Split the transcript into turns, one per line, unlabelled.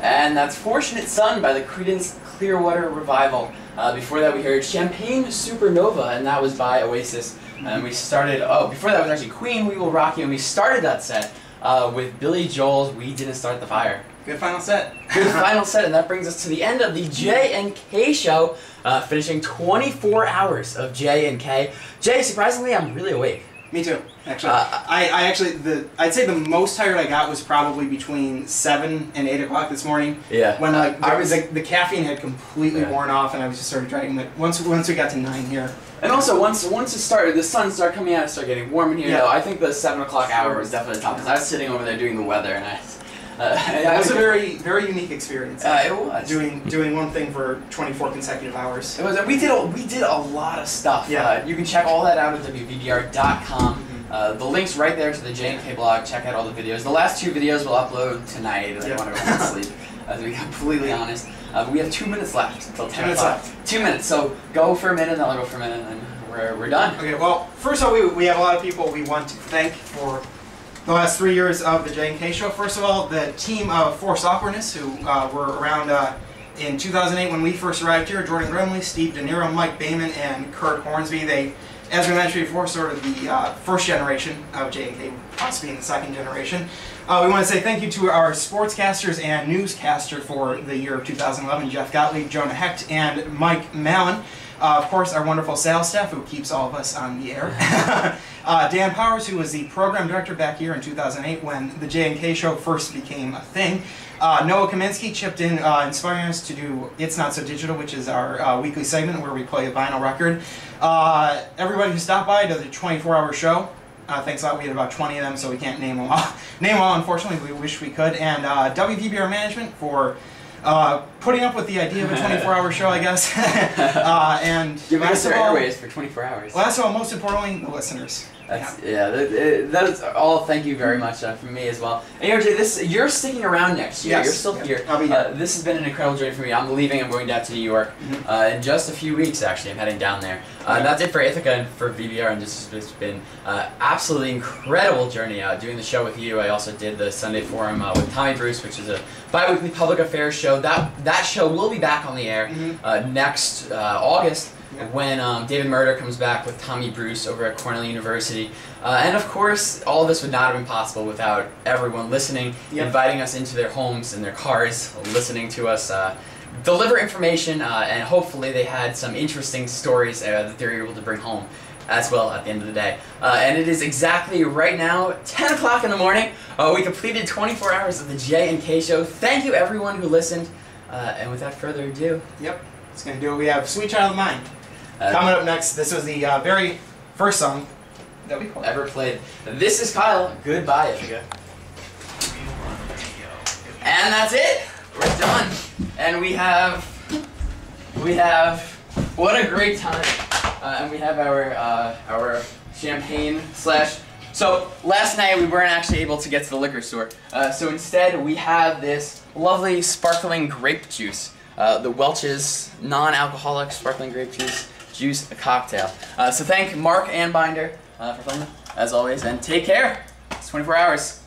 And that's Fortunate Son by the Creedence Clearwater Revival. Before that we heard Champagne Supernova, and that was by Oasis. And we started, before that was actually Queen, We Will Rock You, and we started that set with Billy Joel's We Didn't Start the Fire.
Good final set.
Good final set, and that brings us to the end of the J&K Show, finishing 24 hours of J&K. Jay, surprisingly, I'm really awake.
Me too, actually. I'd say the most tired I got was probably between 7 and 8 o'clock this morning.
Yeah.
When the caffeine had completely worn off, and I was just sort of dragging it. Once we got to 9 here.
And also, once it started, the sun started coming out, it started getting warm in here. Though I think the 7 o'clock hour was definitely tough, because I was sitting over there doing the weather, and
it was a very, very unique experience.
It was
doing one thing for 24 consecutive hours.
It was. We did a lot of stuff.
Yeah.
You can check all that out at WVBR.com. The link's right there to the J&K blog. Check out all the videos. The last 2 videos we'll upload tonight. I want to go to sleep. To be completely honest, we have 2 minutes left until 10 o'clock. 2 minutes. So go for a minute, then I'll go for a minute, and then we're done.
Okay. Well, first of all, we have a lot of people we want to thank for the last 3 years of the J&K Show. First of all, the team of Forced Awkwardness, who were around in 2008 when we first arrived here. Jordan Grimley, Steve De Niro, Mike Bayman, and Kurt Hornsby. They, as we mentioned before, sort of the first generation of J&K, possibly in the second generation. We want to say thank you to our sportscasters and newscaster for the year of 2011, Jeff Gottlieb, Jonah Hecht, and Mike Mallon. Of course, our wonderful sales staff who keeps all of us on the air. Dan Powers, who was the program director back here in 2008 when the J&K Show first became a thing. Noah Kaminsky chipped in, inspiring us to do It's Not So Digital, which is our weekly segment where we play a vinyl record. Everybody who stopped by to the 24-hour show, thanks a lot. We had about 20 of them, so we can't name them all. Unfortunately. We wish we could. And WVBR Management for putting up with the idea of a 24-hour show, I guess. And
giving us their airways for 24 hours.
Last of all, most importantly, the listeners.
That is all. Thank you very much from me as well. And AJ, you're sticking around next year.
Yes.
You're still here.
I'll be here.
This has been an incredible journey for me. I'm leaving. I'm going down to New York in just a few weeks. Actually, I'm heading down there. That's it for Ithaca and for VBR. And this has been absolutely incredible journey. Doing the show with you. I also did the Sunday Forum with Tommy Bruce, which is a bi-weekly public affairs show. That show will be back on the air next August. When David Murder comes back with Tommy Bruce over at Cornell University. And of course, all of this would not have been possible without everyone listening, inviting us into their homes and their cars, listening to us deliver information, and hopefully they had some interesting stories that they're able to bring home as well at the end of the day. And it is exactly right now, 10 o'clock in the morning. We completed 24 hours of the J&K Show. Thank you everyone who listened. And without further ado.
It's going to do it. We have Sweet Child of Mine. Coming up next, this was the very first song that we
ever played. This is Kyle. Goodbye, Ithaca. And that's it. We're done. And we have, what a great time. And we have our champagne slash. So last night we weren't actually able to get to the liquor store. So instead we have this lovely sparkling grape juice. The Welch's non-alcoholic sparkling grape juice cocktail. So thank Mark and Binder for playing, as always, and take care. It's 24 hours.